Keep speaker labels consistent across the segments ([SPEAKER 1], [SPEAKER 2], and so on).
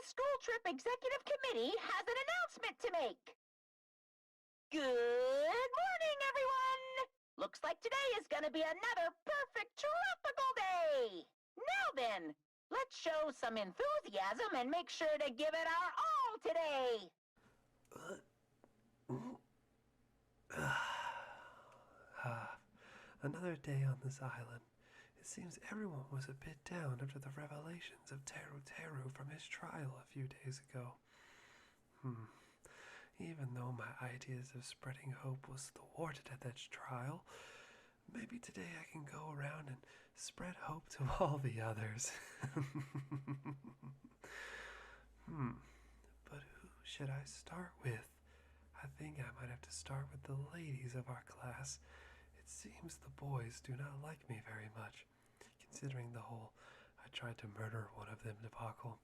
[SPEAKER 1] School Trip Executive Committee has an announcement to make. Good morning, everyone! Looks like today is gonna be another perfect tropical day! Now then, let's show some enthusiasm and make sure to give it our all today!
[SPEAKER 2] Another day on this island. It seems everyone was a bit down after the revelations of Teru from his trial a few days ago. Even though my ideas of spreading hope was thwarted at that trial, maybe today I can go around and spread hope to all the others. But who should I start with? I think I might have to start with the ladies of our class. It seems the boys do not like me very much, considering the whole I tried to murder one of them debacle.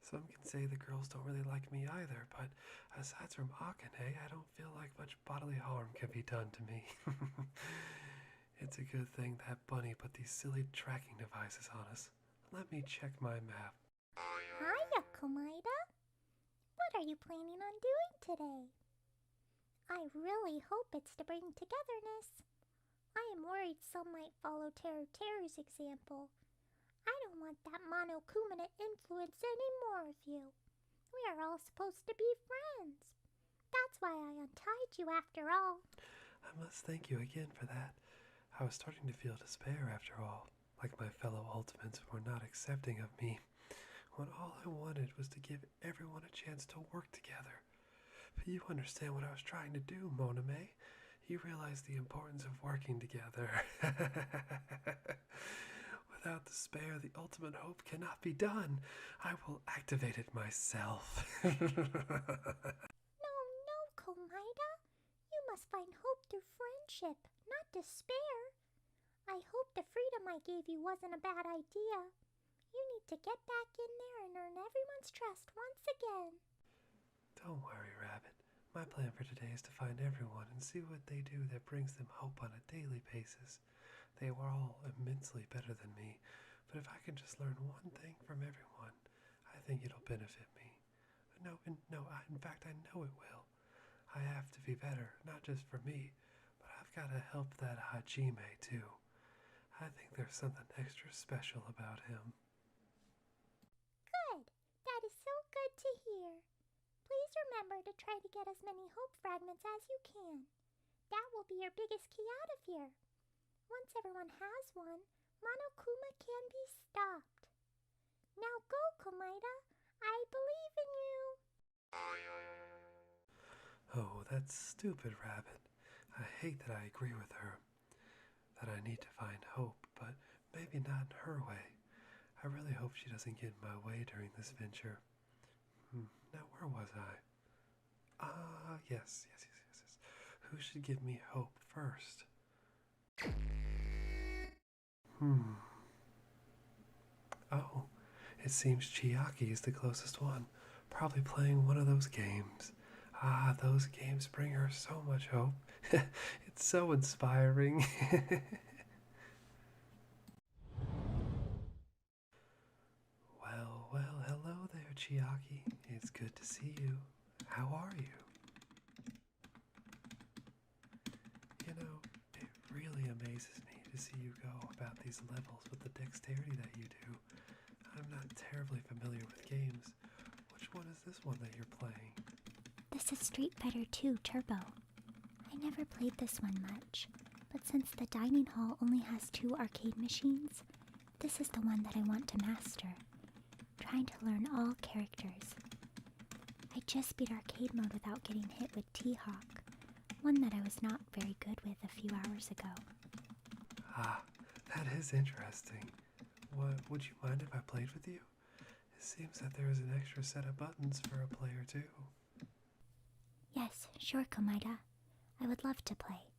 [SPEAKER 2] Some can say the girls don't really like me either, but aside from Akane, I don't feel like much bodily harm can be done to me. It's a good thing that bunny put these silly tracking devices on us. Let me check my map.
[SPEAKER 3] Hiya, Komaeda. What are you planning on doing today? I really hope it's to bring togetherness. I am worried some might follow Teru's example. I don't want that Monokuma to influence any more of you. We are all supposed to be friends. That's why I untied you after all.
[SPEAKER 2] I must thank you again for that. I was starting to feel despair after all, like my fellow Ultimates were not accepting of me, when all I wanted was to give everyone a chance to work together. But you understand what I was trying to do, Monome. You realize the importance of working together. Without despair, the ultimate hope cannot be done. I will activate it myself.
[SPEAKER 3] No, Komaeda. You must find hope through friendship, not despair. I hope the freedom I gave you wasn't a bad idea. You need to get back in there and earn everyone's trust once again.
[SPEAKER 2] Don't worry, Rabbit. My plan for today is to find everyone and see what they do that brings them hope on a daily basis. They were all immensely better than me, but if I can just learn one thing from everyone, I think it'll benefit me. In fact, I know it will. I have to be better, not just for me, but I've got to help that Hajime too. I think there's something extra special about him.
[SPEAKER 3] Good. That is so good to hear. Please remember to try to get as many hope fragments as you can. That will be your biggest key out of here. Once everyone has one, Monokuma can be stopped. Now go, Komaeda. I believe in you.
[SPEAKER 2] Oh, that's stupid, Rabbit. I hate that I agree with her. That I need to find hope, but maybe not in her way. I really hope she doesn't get in my way during this venture. Now, where was I? Yes. Who should give me hope first? Oh, it seems Chiaki is the closest one. Probably playing one of those games. Those games bring her so much hope. It's so inspiring. Well, hello there, Chiaki. It's good to see you. How are you? You know, it really amazes me to see you go about these levels with the dexterity that you do. I'm not terribly familiar with games. Which one is this one that you're playing?
[SPEAKER 3] This is Street Fighter 2 Turbo. I never played this one much, but since the dining hall only has 2 arcade machines, this is the one that I want to master. Trying to learn all characters. I just beat arcade mode without getting hit with T-Hawk, one that I was not very good with a few hours ago.
[SPEAKER 2] That is interesting. Would you mind if I played with you? It seems that there is an extra set of buttons for a player too.
[SPEAKER 3] Yes, sure, Komaeda. I would love to play.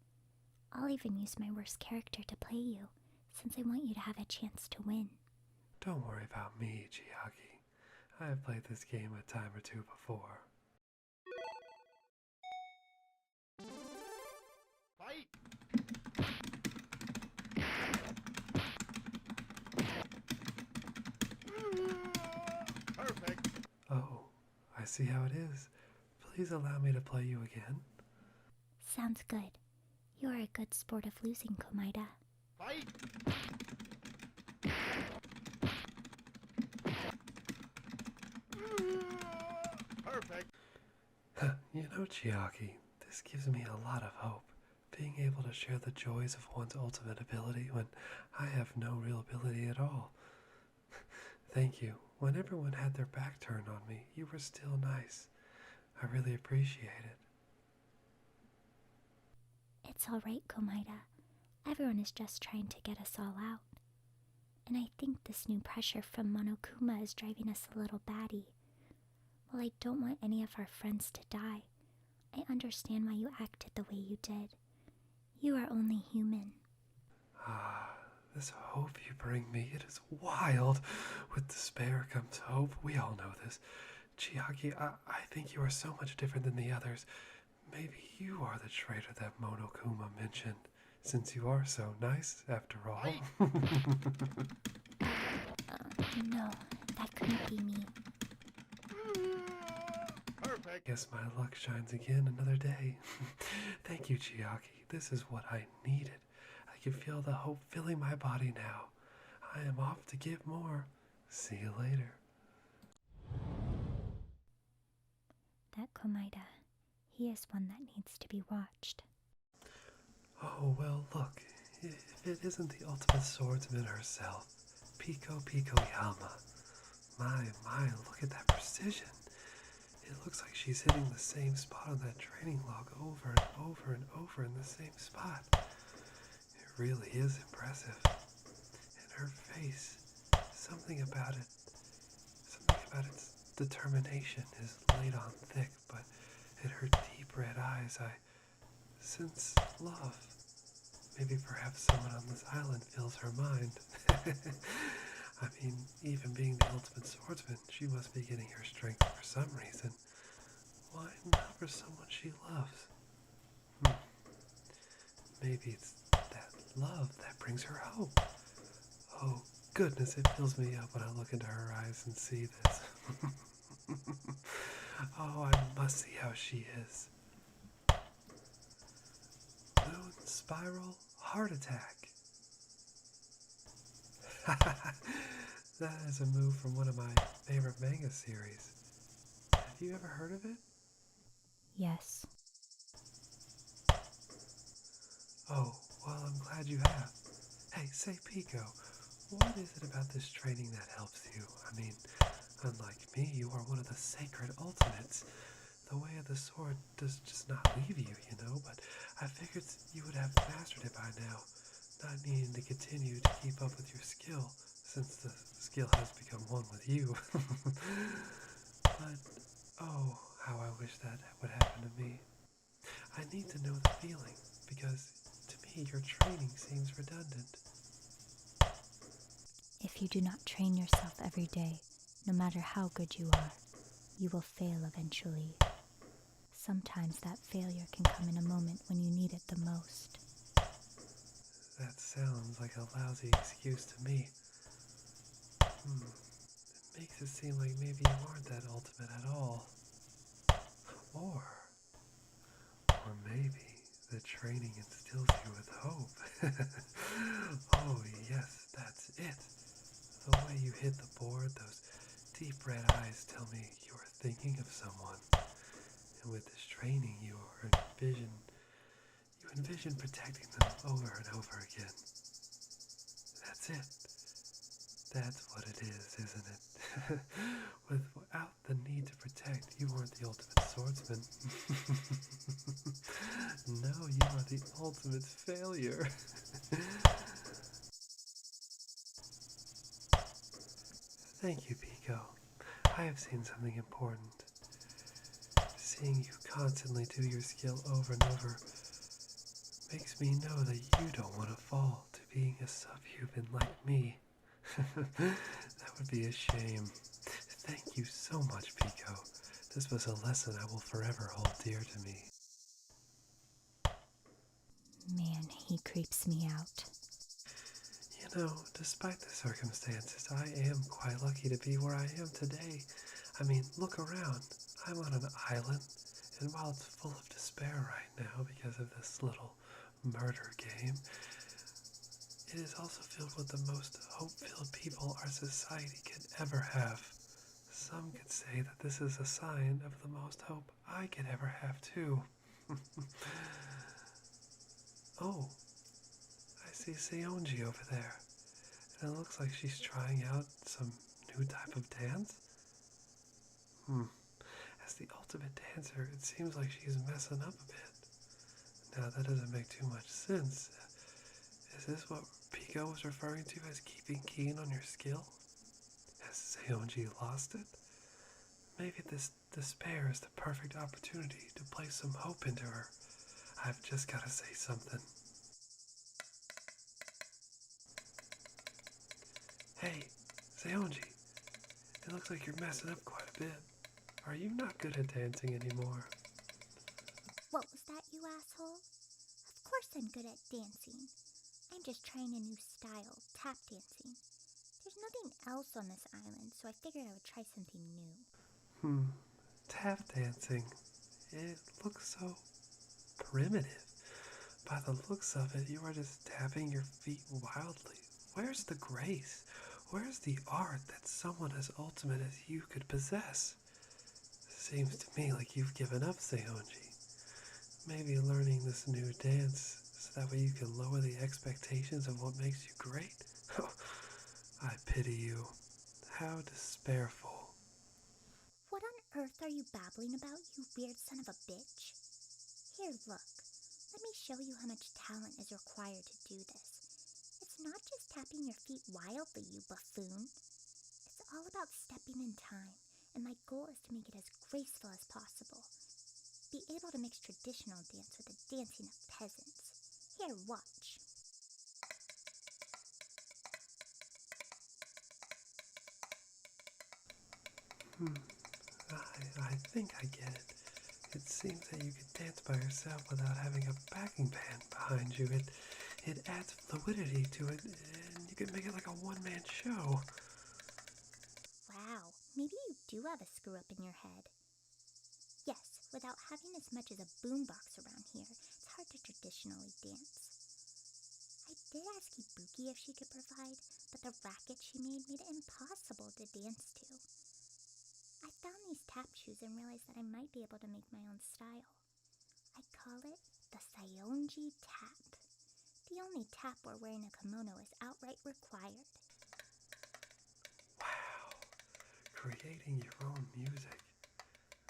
[SPEAKER 3] I'll even use my worst character to play you, since I want you to have a chance to win.
[SPEAKER 2] Don't worry about me, Chiaki. I have played this game a time or two before.
[SPEAKER 4] Fight! Perfect.
[SPEAKER 2] see how it is. Please allow me to play you again.
[SPEAKER 3] Sounds good. You are a good sport of losing, Komaeda.
[SPEAKER 4] Fight! Perfect.
[SPEAKER 2] You know, Chiaki, this gives me a lot of hope. Being able to share the joys of one's ultimate ability when I have no real ability at all. Thank you. When everyone had their back turned on me, you were still nice. I really appreciate it.
[SPEAKER 3] It's alright, Komaeda. Everyone is just trying to get us all out. And I think this new pressure from Monokuma is driving us a little batty. While I don't want any of our friends to die, I understand why you acted the way you did. You are only human.
[SPEAKER 2] This hope you bring me, it is wild. With despair comes hope. We all know this. Chiaki, I think you are so much different than the others. Maybe you are the traitor that Monokuma mentioned, since you are so nice, after all.
[SPEAKER 3] No, that couldn't be me.
[SPEAKER 4] Perfect.
[SPEAKER 2] Guess my luck shines again another day. Thank you, Chiaki. This is what I needed. I can feel the hope filling my body now. I am off to give more. See you later.
[SPEAKER 3] That Komaeda, he is one that needs to be watched.
[SPEAKER 2] Oh, well, look. If it isn't the ultimate swordsman herself, Piko Yama. My, look at that precision. It looks like she's hitting the same spot on that training log over and over and over in the same spot. It really is impressive. And her face, something about its determination is laid on thick, but in her deep red eyes I sense love. Maybe perhaps someone on this island fills her mind. I mean, even being the ultimate swordsman, she must be getting her strength for some reason. Why not for someone she loves? Maybe it's that love that brings her hope. Oh, goodness, it fills me up when I look into her eyes and see this. Oh, I must see how she is. Moon spiral heart attack. That is a move from one of my favorite manga series. Have you ever heard of it?
[SPEAKER 3] Yes.
[SPEAKER 2] Oh, well, I'm glad you have. Hey, say, Pico, what is it about this training that helps you? I mean, unlike me, you are one of the sacred ultimates. The way of the sword does just not leave you, you know, but I figured you would have mastered it by now, not needing to continue to keep up with your skill, since the skill has become one with you. But, oh, how I wish that would happen to me. I need to know the feeling, because to me your training seems redundant.
[SPEAKER 3] If you do not train yourself every day, no matter how good you are, you will fail eventually. Sometimes that failure can come in a moment when you need it the most.
[SPEAKER 2] That sounds like a lousy excuse to me. It makes it seem like maybe you aren't that ultimate at all. Or maybe the training instills you with hope. Oh yes, that's it. The way you hit the board, those deep red eyes tell me you are thinking of someone. And with this training, you envision protecting them over and over again. That's it. That's what it is, isn't it? Without the need to protect, you weren't the ultimate swordsman. No, you are the ultimate failure. Thank you, Pico. I have seen something important. Seeing you constantly do your skill over and over makes me know that you don't want to fall to being a subhuman like me. That would be a shame. Thank you so much, Pico. This was a lesson I will forever hold dear to me.
[SPEAKER 3] Man, he creeps me out.
[SPEAKER 2] You know, despite the circumstances, I am quite lucky to be where I am today. I mean, look around. I'm on an island, and while it's full of despair right now because of this little murder game, it is also filled with the most hope-filled people our society could ever have. Some could say that this is a sign of the most hope I could ever have, too. Oh, I see Seonji over there, and it looks like she's trying out some new type of dance. As the ultimate dancer, it seems like she's messing up a bit. Now, that doesn't make too much sense. Is this what Pico was referring to as keeping keen on your skill? Has Seonji lost it? Maybe this despair is the perfect opportunity to place some hope into her. I've just got to say something. Hey, Seonji, it looks like you're messing up quite a bit. Are you not good at dancing anymore?
[SPEAKER 3] What was that, you asshole? Of course I'm good at dancing. I'm just trying a new style, tap dancing. There's nothing else on this island, so I figured I would try something new.
[SPEAKER 2] Tap dancing. It looks so primitive. By the looks of it, you are just tapping your feet wildly. Where's the grace? Where's the art that someone as ultimate as you could possess? Seems to me like you've given up, Seonji. Maybe learning this new dance so that way you can lower the expectations of what makes you great? I pity you. How despairful.
[SPEAKER 3] What on earth are you babbling about, you weird son of a bitch? Here, look. Let me show you how much talent is required to do this. It's not just tapping your feet wildly, you buffoon. It's all about stepping in time, and my goal is to make it as graceful as possible. Be able to mix traditional dance with the dancing of peasants. Here, watch.
[SPEAKER 2] I think I get it. It seems that you could dance by yourself without having a backing band behind you. It adds fluidity to it, and you could make it like a one-man show.
[SPEAKER 3] Wow, maybe you do have a screw-up in your head. Yes, without having as much as a boombox around here, it's hard to traditionally dance. I did ask Ibuki if she could provide, but the racket she made it impossible to dance to. I found these tap shoes and realized that I might be able to make my own style. I call it the Seonji tap. The only tap where wearing a kimono is outright required.
[SPEAKER 2] Wow, creating your own music.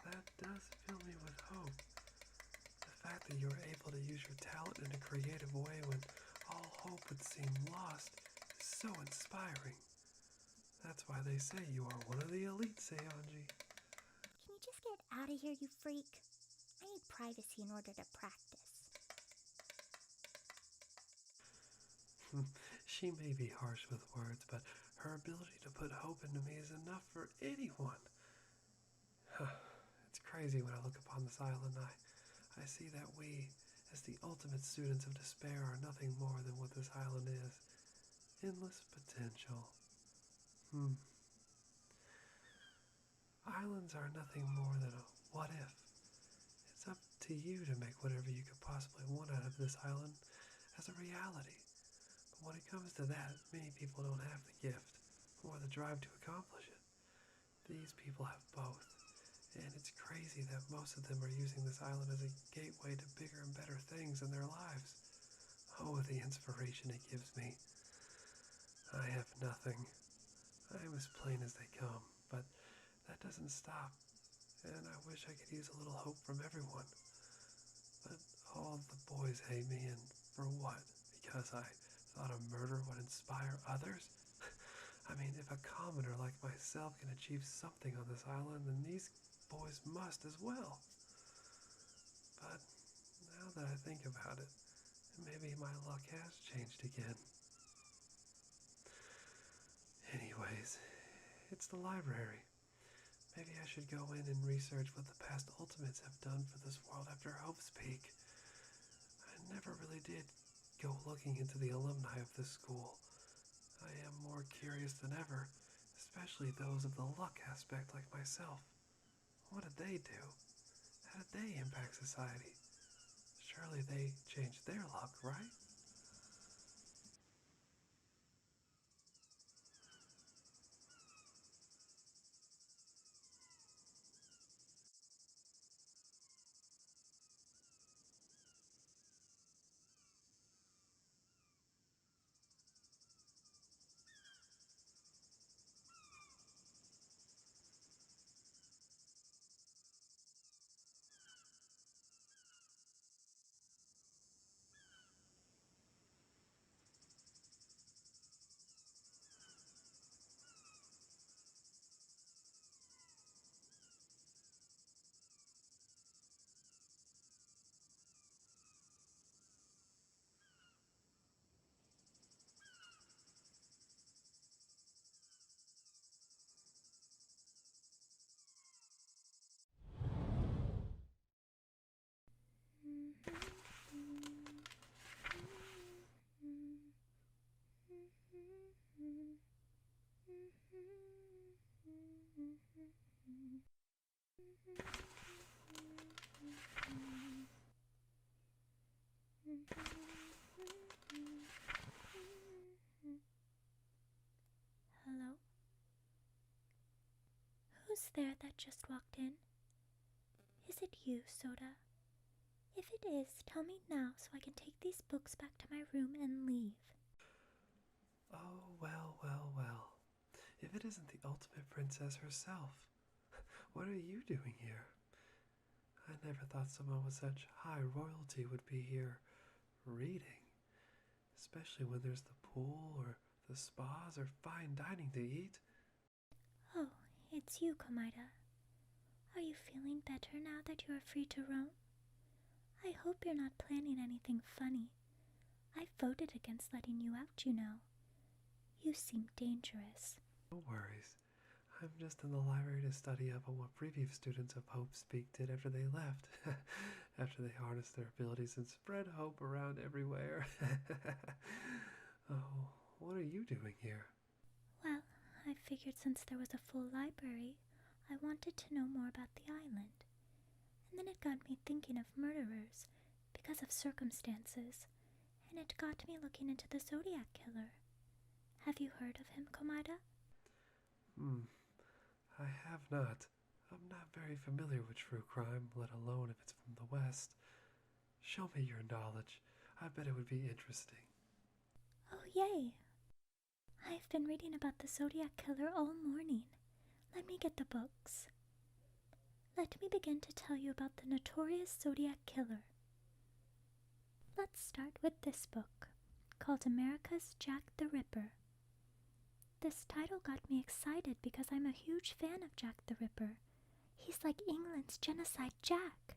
[SPEAKER 2] That does fill me with hope. The fact that you are able to use your talent in a creative way when all hope would seem lost is so inspiring. That's why they say you are one of the elite, Seonji.
[SPEAKER 3] Can you just get out of here, you freak? I need privacy in order to practice.
[SPEAKER 2] She may be harsh with words, but her ability to put hope into me is enough for anyone. It's crazy when I look upon this island. I see that we, as the ultimate students of despair, are nothing more than what this island is. Endless potential. Islands are nothing more than a what if. It's up to you to make whatever you could possibly want out of this island as a reality. But when it comes to that, many people don't have the gift or the drive to accomplish it. These people have both, and it's crazy that most of them are using this island as a gateway to bigger and better things in their lives. Oh, the inspiration it gives me. I have nothing. I am as plain as they come, but that doesn't stop, and I wish I could use a little hope from everyone. But all the boys hate me, and for what? Because I thought a murder would inspire others? I mean, if a commoner like myself can achieve something on this island, then these boys must as well. But now that I think about it, maybe my luck has changed again. Anyways, it's the library. Maybe I should go in and research what the past Ultimates have done for this world after Hope's Peak. I never really did go looking into the alumni of this school. I am more curious than ever, especially those of the luck aspect like myself. What did they do? How did they impact society? Surely they changed their luck, right?
[SPEAKER 3] Hello? Who's there that just walked in? Is it you, Soda? If it is, tell me now so I can take these books back to my room and leave.
[SPEAKER 2] Oh, well, well, well. If it isn't the ultimate princess herself, what are you doing here? I never thought someone with such high royalty would be here reading, especially when there's the pool or the spas or fine dining to eat.
[SPEAKER 3] Oh, it's you, Komaeda. Are you feeling better now that you are free to roam? I hope you're not planning anything funny. I voted against letting you out, you know. You seem dangerous.
[SPEAKER 2] No worries. I'm just in the library to study up on what previous students of Hope Speak did after they left. After they harnessed their abilities and spread hope around everywhere. Oh, what are you doing here?
[SPEAKER 3] Well, I figured since there was a full library, I wanted to know more about the island. And then it got me thinking of murderers because of circumstances, and it got me looking into the Zodiac Killer. Have you heard of him, Komaeda?
[SPEAKER 2] I have not. I'm not very familiar with true crime, let alone if it's from the West. Show me your knowledge. I bet it would be interesting.
[SPEAKER 3] Oh, yay! I've been reading about the Zodiac Killer all morning. Let me get the books. Let me begin to tell you about the notorious Zodiac Killer. Let's start with this book, called America's Jack the Ripper. This title got me excited because I'm a huge fan of Jack the Ripper. He's like England's genocide Jack.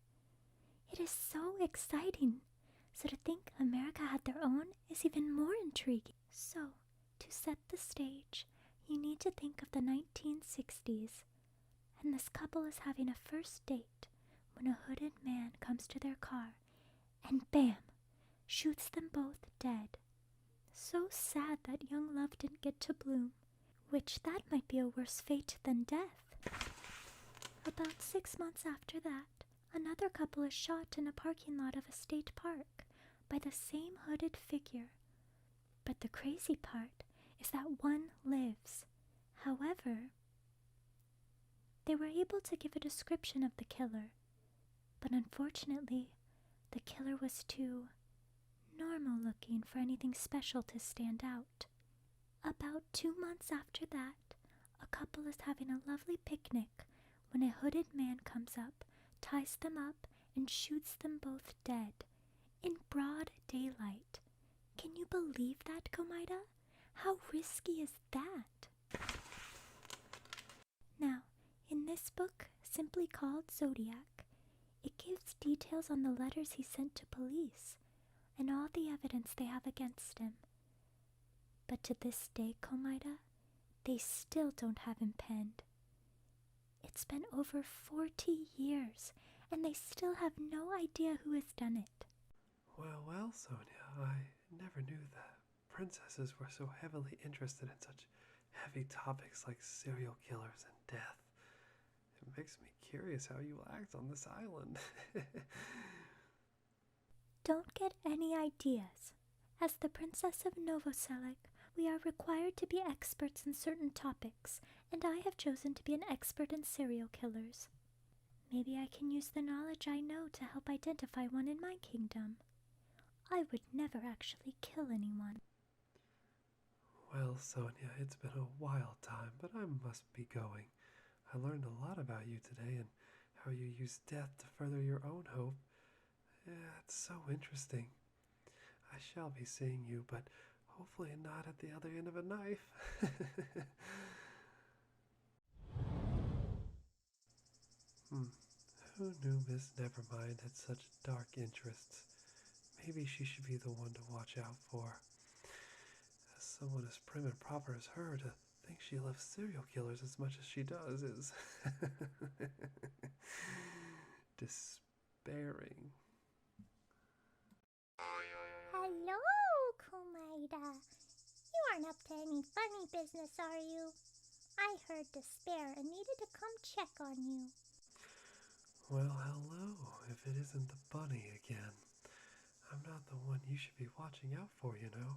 [SPEAKER 3] It is so exciting. So to think America had their own is even more intriguing. So, to set the stage, you need to think of the 1960s. And this couple is having a first date when a hooded man comes to their car and bam, shoots them both dead. So sad that young love didn't get to bloom, which that might be a worse fate than death. About 6 months after that, another couple is shot in a parking lot of a state park by the same hooded figure. But the crazy part is that one lives. However, they were able to give a description of the killer, but unfortunately, the killer was too normal looking for anything special to stand out. About 2 months after that, a couple is having a lovely picnic when a hooded man comes up, ties them up, and shoots them both dead in broad daylight. Can you believe that, Komaeda? How risky is that? Now, in this book, simply called Zodiac, it gives details on the letters he sent to police and all the evidence they have against him. But to this day, Komaeda, they still don't have him penned. It's been over 40 years, and they still have no idea who has done it.
[SPEAKER 2] Well, Sonia, I never knew that princesses were so heavily interested in such heavy topics like serial killers and death. It makes me curious how you act on this island.
[SPEAKER 3] Don't get any ideas. As the Princess of Novoselec, we are required to be experts in certain topics, and I have chosen to be an expert in serial killers. Maybe I can use the knowledge I know to help identify one in my kingdom. I would never actually kill anyone.
[SPEAKER 2] Well, Sonia, it's been a wild time, but I must be going. I learned a lot about you today and how you use death to further your own hope. Yeah, it's so interesting. I shall be seeing you, but hopefully not at the other end of a knife. Who knew Miss Nevermind had such dark interests? Maybe she should be the one to watch out for. As someone as prim and proper as her, to think she loves serial killers as much as she does is despairing.
[SPEAKER 3] Hello, Komaeda. You aren't up to any funny business, are you? I heard despair and needed to come check on you.
[SPEAKER 2] Well, hello, if it isn't the bunny again. I'm not the one you should be watching out for, you know.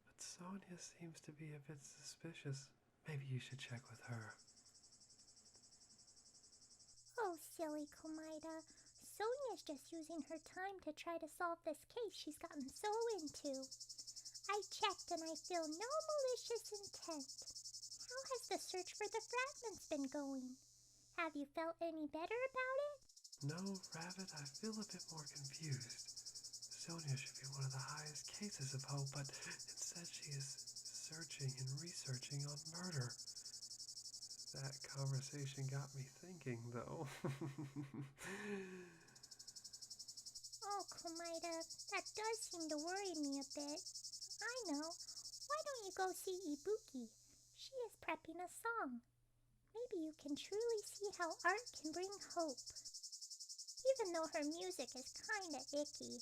[SPEAKER 2] But Sonia seems to be a bit suspicious. Maybe you should check with her.
[SPEAKER 3] Oh, silly Komaeda. Sonia's just using her time to try to solve this case she's gotten so into. I checked and I feel no malicious intent. How has the search for the fragments been going? Have you felt any better about it?
[SPEAKER 2] No, Rabbit, I feel a bit more confused. Sonia should be one of the highest cases of hope, but instead she is searching and researching on murder. That conversation got me thinking, though.
[SPEAKER 3] Oh, Komaeda, that does seem to worry me a bit. I know. Why don't you go see Ibuki? She is prepping a song. Maybe you can truly see how art can bring hope. Even though her music is kinda icky,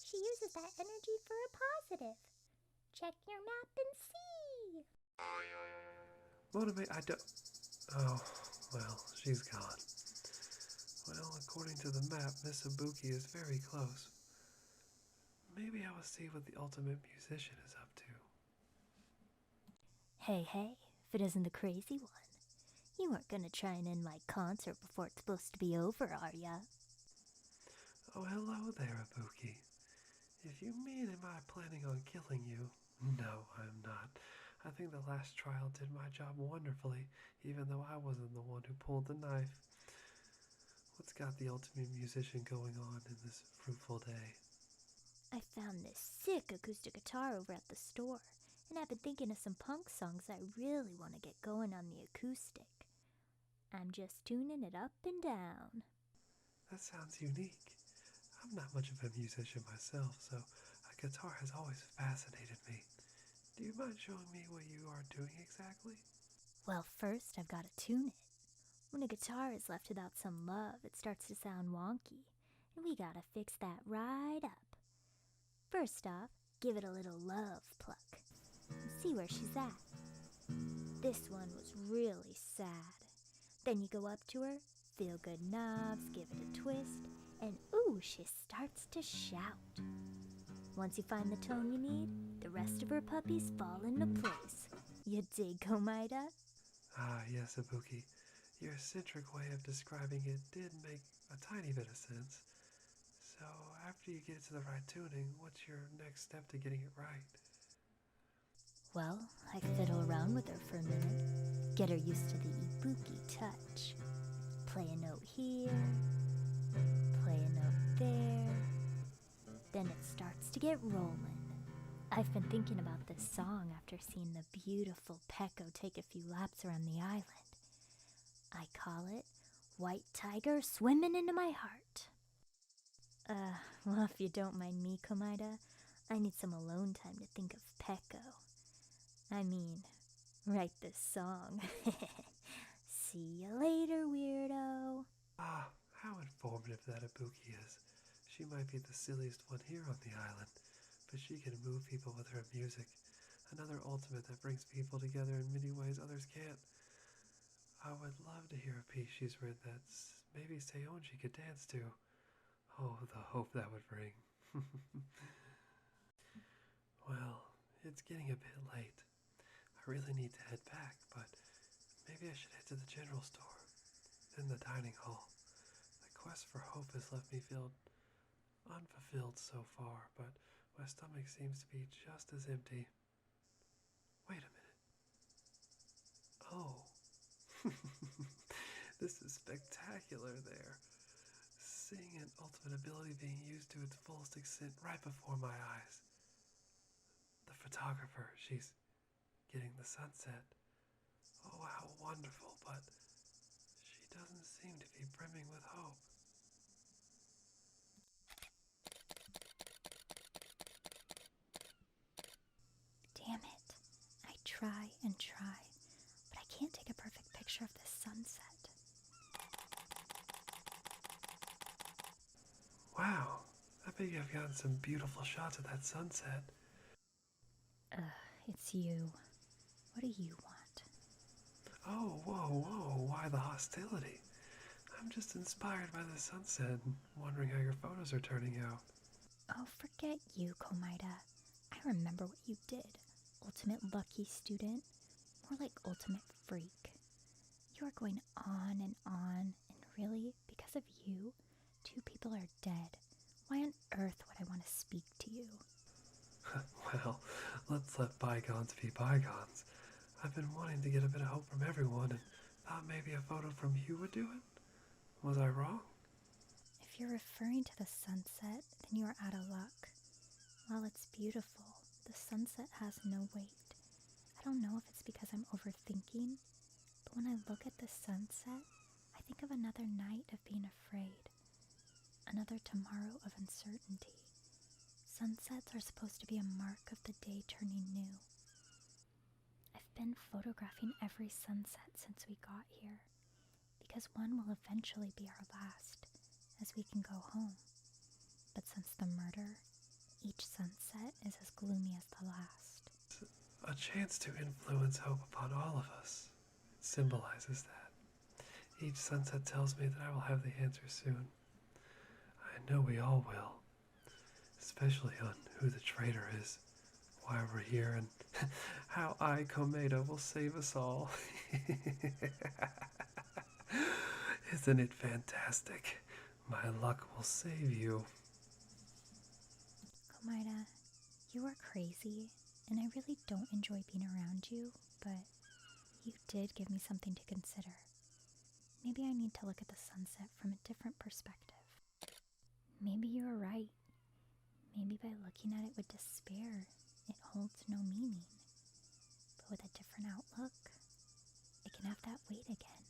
[SPEAKER 3] she uses that energy for a positive. Check your map and see.
[SPEAKER 2] Motivate, I don't... Oh, well, she's gone. Well, according to the map, Miss Ibuki is very close. Maybe I will see what the ultimate musician is up to.
[SPEAKER 5] Hey, if it isn't the crazy one. You weren't gonna try and end my concert before it's supposed to be over, are ya?
[SPEAKER 2] Oh, hello there, Ibuki. If you mean am I planning on killing you, no, I'm not. I think the last trial did my job wonderfully, even though I wasn't the one who pulled the knife. What's got the ultimate musician going on in this fruitful day?
[SPEAKER 5] I found this sick acoustic guitar over at the store, and I've been thinking of some punk songs I really want to get going on the acoustic. I'm just tuning it up and down.
[SPEAKER 2] That sounds unique. I'm not much of a musician myself, so a guitar has always fascinated me. Do you mind showing me what you are doing exactly?
[SPEAKER 5] Well, first I've got to tune it. When a guitar is left without some love, it starts to sound wonky, and we gotta fix that right up. First off, give it a little love pluck, and see where she's at. This one was really sad. Then you go up to her, feel good knobs, give it a twist, and ooh, she starts to shout. Once you find the tone you need, the rest of her puppies fall into place. You dig, Komaeda?
[SPEAKER 2] Ah, yes, Ibuki. Your eccentric way of describing it did make a tiny bit of sense. So, after you get it to the right tuning, what's your next step to getting it right?
[SPEAKER 5] Well, I fiddle around with her for a minute, get her used to the Ibuki touch. Play a note here, play a note there, then it starts to get rolling. I've been thinking about this song after seeing the beautiful Peko take a few laps around the island. I call it White Tiger Swimming into My Heart. Well, if you don't mind me, Komaeda, I need some alone time to think of Peko. I mean, write this song. See you later, weirdo.
[SPEAKER 2] Ah, how informative that Ibuki is. She might be the silliest one here on the island, but she can move people with her music. Another ultimate that brings people together in many ways others can't. I would love to hear a piece she's written that maybe Seonji could dance to. Oh, the hope that would bring. Well, it's getting a bit late. I really need to head back, but maybe I should head to the general store, then the dining hall. The quest for hope has left me feel unfulfilled so far, but my stomach seems to be just as empty. Wait a minute. Oh. This is spectacular there. Seeing an ultimate ability being used to its fullest extent right before my eyes. The photographer, she's getting the sunset. Oh, how wonderful, but she doesn't seem to be brimming with hope.
[SPEAKER 5] Damn it. I try and try, but I can't take a perfect picture of this sunset.
[SPEAKER 2] Wow, I bet you've gotten some beautiful shots of that sunset.
[SPEAKER 5] It's you. What do you want?
[SPEAKER 2] Oh, whoa, why the hostility? I'm just inspired by the sunset and wondering how your photos are turning out.
[SPEAKER 5] Oh, forget you, Komaeda. I remember what you did. Ultimate lucky student. More like ultimate freak. You are going on, and really, because of you, 2 people are dead. Why on earth would I want to speak to you?
[SPEAKER 2] Well, let's let bygones be bygones. I've been wanting to get a bit of hope from everyone and thought maybe a photo from you would do it. Was I wrong?
[SPEAKER 5] If you're referring to the sunset, then you are out of luck. While it's beautiful, the sunset has no weight. I don't know if it's because I'm overthinking, but when I look at the sunset, I think of another night of being afraid. Another tomorrow of uncertainty. Sunsets are supposed to be a mark of the day turning new. I've been photographing every sunset since we got here, because one will eventually be our last, as we can go home. But since the murder, each sunset is as gloomy as the last.
[SPEAKER 2] A chance to influence hope upon all of us. It symbolizes that. Each sunset tells me that I will have the answer soon. I know we all will. Especially on who the traitor is, why we're here, and how I, Komaeda, will save us all. Isn't it fantastic? My luck will save you.
[SPEAKER 5] Komaeda, you are crazy, and I really don't enjoy being around you, but you did give me something to consider. Maybe I need to look at the sunset from a different perspective. Maybe you are right. Maybe by looking at it with despair, it holds no meaning. But with a different outlook, it can have that weight again.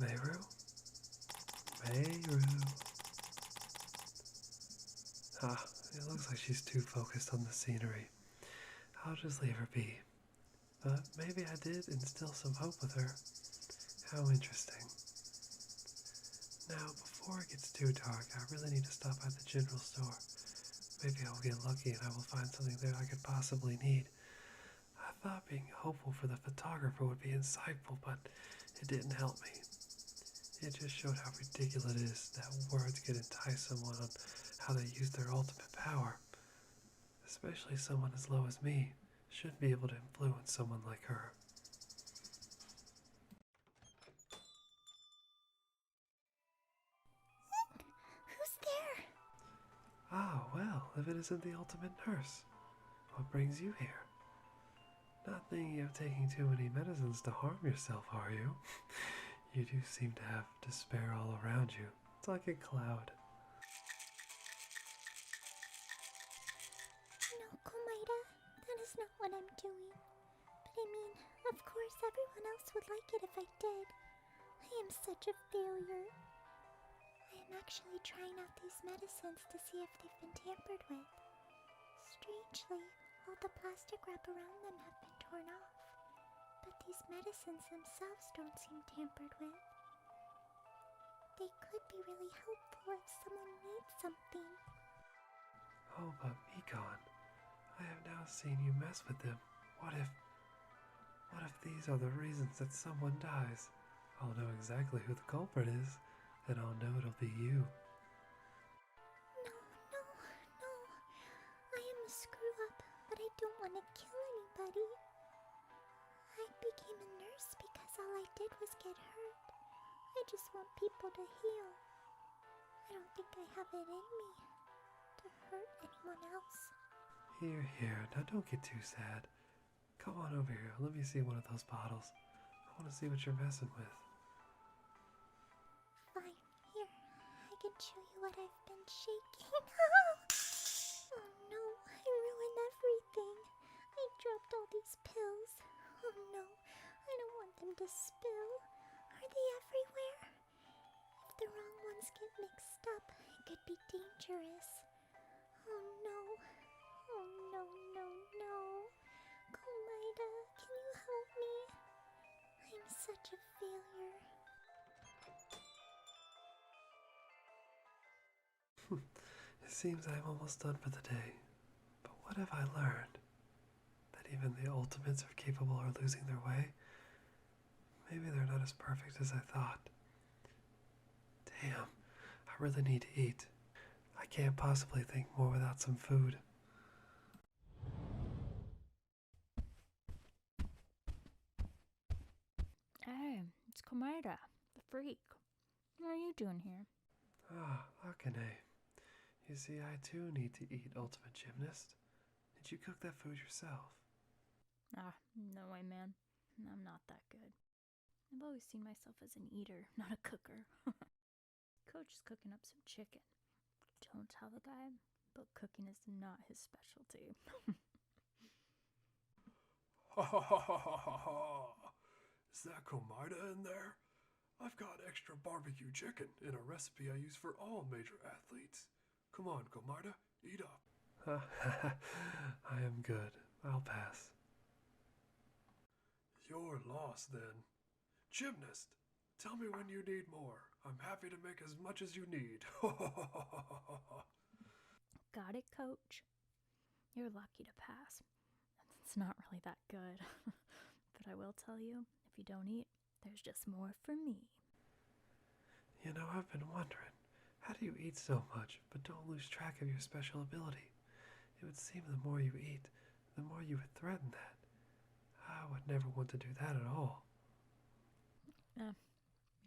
[SPEAKER 2] Meru? Meru. Ah, it looks like she's too focused on the scenery. I'll just leave her be. But maybe I did instill some hope with her. How interesting. Now, before it gets too dark, I really need to stop at the general store. Maybe I'll get lucky and I will find something there I could possibly need. I thought being hopeful for the photographer would be insightful, but it didn't help me. It just showed how ridiculous it is that words could entice someone on how they use their ultimate power. Especially someone as low as me should be able to influence someone like her.
[SPEAKER 3] Who's there?
[SPEAKER 2] Ah, well, if it isn't the ultimate nurse. What brings you here? Not thinking of taking too many medicines to harm yourself, are you? You do seem to have despair all around you. It's like a cloud.
[SPEAKER 3] No, Komaeda, that is not what I'm doing. But I mean, of course everyone else would like it if I did. I am such a failure. I am actually trying out these medicines to see if they've been tampered with. Strangely, all the plastic wrap around them have been torn off. But these medicines themselves don't seem tampered with. They could be really helpful if someone needs something.
[SPEAKER 2] Oh, but Mikon, I have now seen you mess with them. What if these are the reasons that someone dies? I'll know exactly who the culprit is, and I'll know it'll be you.
[SPEAKER 3] No. I am a screw-up, but I don't want to kill anybody. I became a nurse because all I did was get hurt. I just want people to heal. I don't think I have it in me to hurt anyone else.
[SPEAKER 2] Here, now don't get too sad. Come on over here, let me see one of those bottles. I want to see what you're messing with.
[SPEAKER 3] Fine, here. I can show you what I've been shaking. Oh no, I ruined everything. I dropped all these pills. Oh no, I don't want them to spill. Are they everywhere? If the wrong ones get mixed up, it could be dangerous. Oh no. Komaeda, can you help me? I'm such a failure.
[SPEAKER 2] It seems I'm almost done for the day. But what have I learned? That even the ultimates are capable of losing their way? Maybe they're not as perfect as I thought. Damn, I really need to eat. I can't possibly think more without some food.
[SPEAKER 5] Hey, it's Komaeda, the freak. What are you doing here?
[SPEAKER 2] Ah, Akane. You see, I too need to eat, Ultimate Gymnast. Did you cook that food yourself?
[SPEAKER 5] No way, man. I'm not that good. I've always seen myself as an eater, not a cooker. Coach is cooking up some chicken. Don't tell the guy, but cooking is not his specialty.
[SPEAKER 4] Ha ha ha ha ha ha! Is that Komaeda in there? I've got extra barbecue chicken in a recipe I use for all major athletes. Come on, Komaeda, eat up.
[SPEAKER 2] I am good. I'll pass.
[SPEAKER 4] You're lost then. Gymnast, tell me when you need more. I'm happy to make as much as you need.
[SPEAKER 5] Got it, Coach? You're lucky to pass. It's not really that good. But I will tell you, if you don't eat, there's just more for me.
[SPEAKER 2] You know, I've been wondering, how do you eat so much but don't lose track of your special ability? It would seem the more you eat, the more you would threaten that. I would never want to do that at all.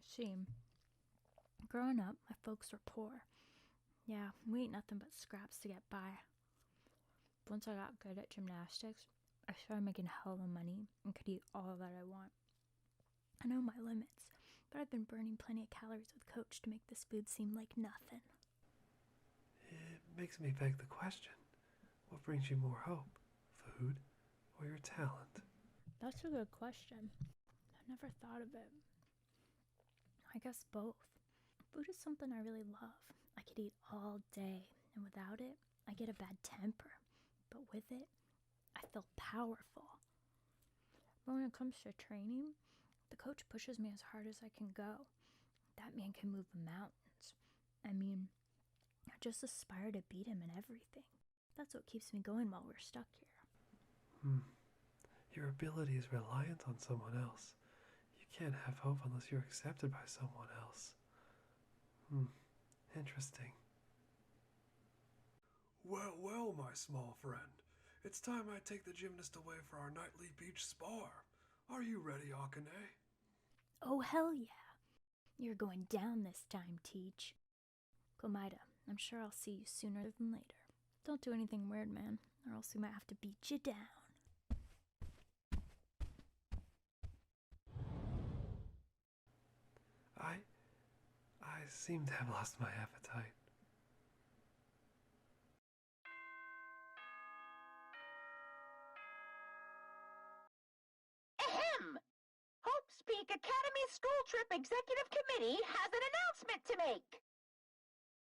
[SPEAKER 5] See, growing up, my folks were poor. Yeah, we ate nothing but scraps to get by. Once I got good at gymnastics, I started making hell of money and could eat all that I want. I know my limits, but I've been burning plenty of calories with Coach to make this food seem like nothing.
[SPEAKER 2] It makes me beg the question, what brings you more hope, food or your talent?
[SPEAKER 5] That's a good question. I never thought of it. I guess both. Food is something I really love. I could eat all day, and without it, I get a bad temper. But with it, I feel powerful. But when it comes to training, the coach pushes me as hard as I can go. That man can move mountains. I mean, I just aspire to beat him in everything. That's what keeps me going while we're stuck here.
[SPEAKER 2] Your ability is reliant on someone else. You can't have hope unless you're accepted by someone else. Interesting.
[SPEAKER 4] Well, my small friend. It's time I take the gymnast away for our nightly beach spar. Are you ready, Akane?
[SPEAKER 5] Oh, hell yeah. You're going down this time, Teach. Komaeda, I'm sure I'll see you sooner than later. Don't do anything weird, man, or else we might have to beat you down.
[SPEAKER 2] I seem to have lost my appetite.
[SPEAKER 1] Ahem! Hope's Peak Academy School Trip Executive Committee has an announcement to make.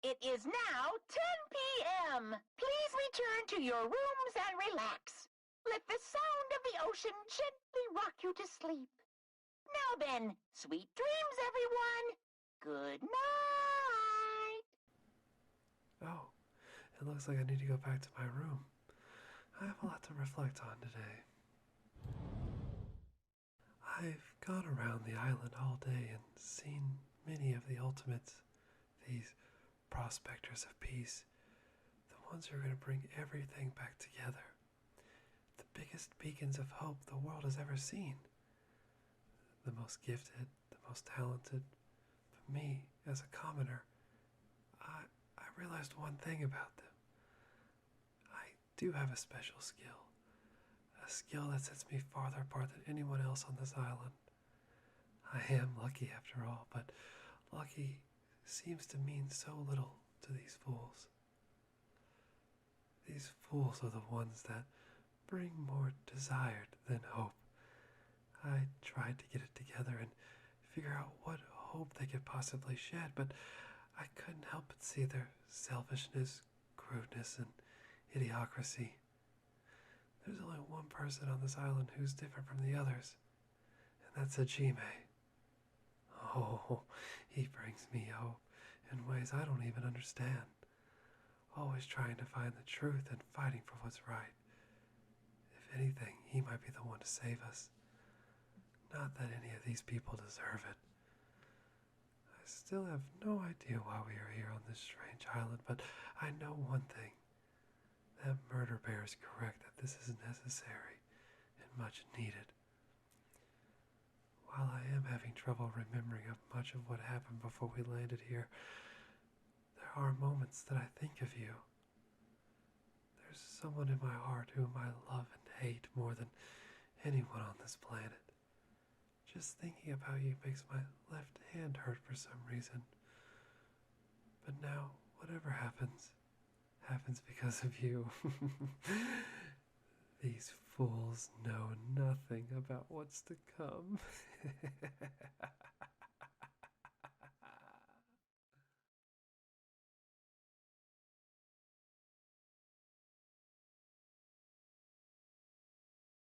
[SPEAKER 1] It is now 10 p.m. Please return to your rooms and relax. Let the sound of the ocean gently rock you to sleep. Now then, sweet dreams, everyone. Good night.
[SPEAKER 2] Oh, It looks like I need to go back to my room. I have a lot to reflect on today. I've gone around the island all day and seen many of the ultimates, these prospectors of peace, the ones who are going to bring everything back together, the biggest beacons of hope the world has ever seen, the most gifted, the most talented. But me, as a commoner, I realized one thing about them. I do have a special skill. A skill that sets me farther apart than anyone else on this island. I am lucky after all, but lucky seems to mean so little to these fools. These fools are the ones that bring more desire than hope. I tried to get it together and figure out what hope they could possibly shed, but I couldn't help but see their selfishness, crudeness, and idiocracy. There's only one person on this island who's different from the others, and that's Hajime. Oh, he brings me hope in ways I don't even understand. Always trying to find the truth and fighting for what's right. If anything, he might be the one to save us. Not that any of these people deserve it. I still have no idea why we are here on this strange island, but I know one thing. That murder bear is correct that this is necessary and much needed. While I am having trouble remembering of much of what happened before we landed here, there are moments that I think of you. There's someone in my heart whom I love and hate more than anyone on this planet. Just thinking about you makes my left hand hurt for some reason. But now, whatever happens because of you. These fools know nothing about what's to come.